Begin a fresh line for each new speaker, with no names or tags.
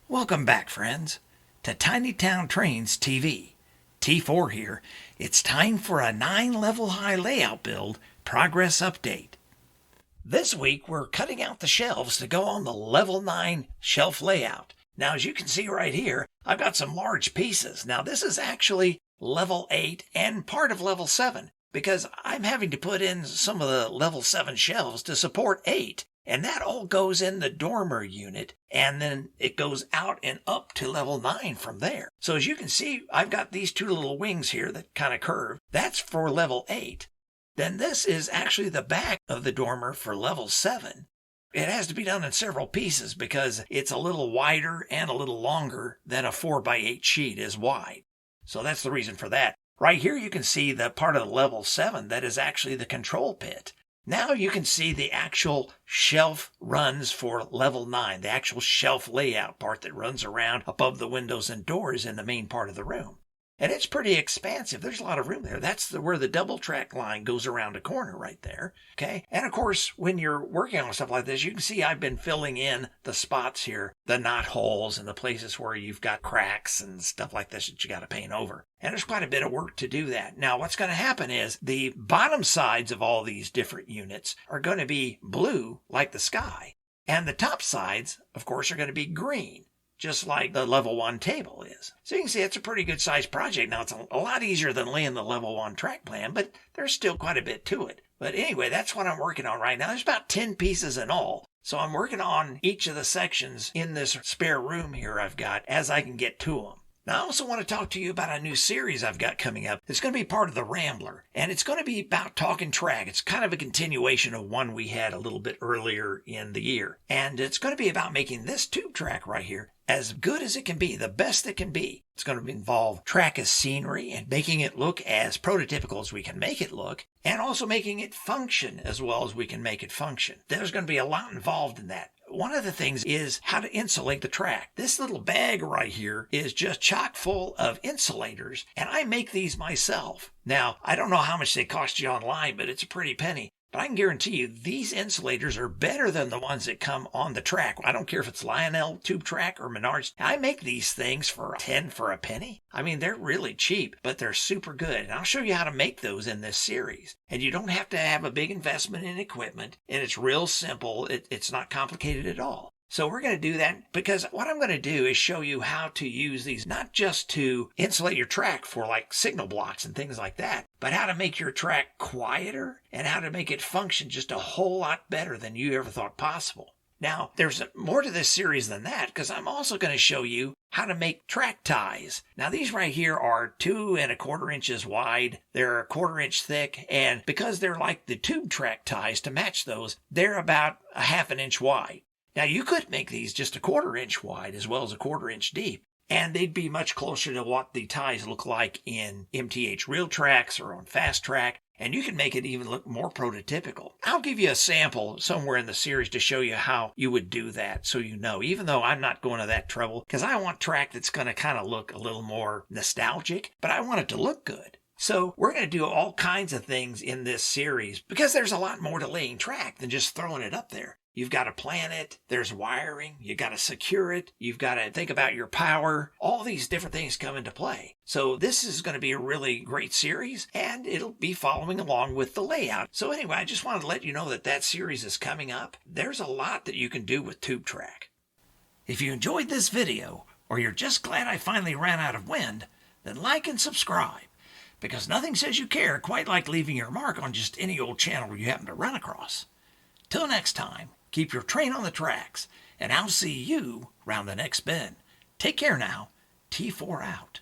Welcome back, friends, to Tiny Town Trains TV. T4 here. It's time for a 9-level high layout build progress update. This week, we're cutting out the shelves to go on the level 9 shelf layout. Now, as you can see right here, I've got some large pieces. Now, this is actually level 8 and part of level 7 because I'm having to put in some of the level 7 shelves to support 8. And that all goes in the dormer unit, and then it goes out and up to level 9 from there. So as you can see, I've got these two little wings here that kind of curve. That's for level 8. Then this is actually the back of the dormer for level 7. It has to be done in several pieces because it's a little wider and a little longer than a 4x8 sheet is wide. So that's the reason for that. Right here you can see the part of the level 7 that is actually the control pit. Now you can see the actual shelf runs for level 9, the actual shelf layout part that runs around above the windows and doors in the main part of the room. And it's pretty expansive. There's a lot of room there. That's where the double track line goes around a corner right there. Okay. And of course, when you're working on stuff like this, you can see I've been filling in the spots here, the knot holes and the places where you've got cracks and stuff like this that you got to paint over. And there's quite a bit of work to do that. Now, what's going to happen is the bottom sides of all these different units are going to be blue like the sky. And the top sides, of course, are going to be green, just like the level 1 table is. So you can see it's a pretty good sized project. Now, it's a lot easier than laying the level 1 track plan, but there's still quite a bit to it. But anyway, that's what I'm working on right now. There's about 10 pieces in all. So I'm working on each of the sections in this spare room here I've got as I can get to them. Now, I also want to talk to you about a new series I've got coming up. It's going to be part of the Rambler, and it's going to be about talking track. It's kind of a continuation of one we had a little bit earlier in the year. And it's going to be about making this tube track right here as good as it can be, the best it can be. It's going to involve track as scenery and making it look as prototypical as we can make it look, and also making it function as well as we can make it function. There's going to be a lot involved in that. One of the things is how to insulate the track. This little bag right here is just chock full of insulators, and I make these myself. Now, I don't know how much they cost you online, but it's a pretty penny. But I can guarantee you these insulators are better than the ones that come on the track. I don't care if it's Lionel tube track or Menards. I make these things for 10 for a penny. I mean, they're really cheap, but they're super good. And I'll show you how to make those in this series. And you don't have to have a big investment in equipment. And it's real simple. It's not complicated at all. So we're going to do that because what I'm going to do is show you how to use these, not just to insulate your track for like signal blocks and things like that, but how to make your track quieter and how to make it function just a whole lot better than you ever thought possible. Now, there's more to this series than that because I'm also going to show you how to make track ties. Now, these right here are 2 1/4 inches wide. They're 1/4 inch thick. And because they're like the tube track ties to match those, they're about a 1/2 inch wide. Now, you could make these just a 1/4 inch wide as well as a 1/4 inch deep, and they'd be much closer to what the ties look like in MTH real tracks or on fast track, and you can make it even look more prototypical. I'll give you a sample somewhere in the series to show you how you would do that so you know, even though I'm not going to that trouble, because I want track that's going to kind of look a little more nostalgic, but I want it to look good. So we're going to do all kinds of things in this series because there's a lot more to laying track than just throwing it up there. You've got to plan it. There's wiring. You've got to secure it. You've got to think about your power. All these different things come into play. So this is going to be a really great series, and it'll be following along with the layout. So anyway, I just wanted to let you know that that series is coming up. There's a lot that you can do with tube track. If you enjoyed this video, or you're just glad I finally ran out of wind, then like and subscribe, because nothing says you care quite like leaving your mark on just any old channel you happen to run across. Till next time, keep your train on the tracks, and I'll see you round the next bend. Take care now. T4 out.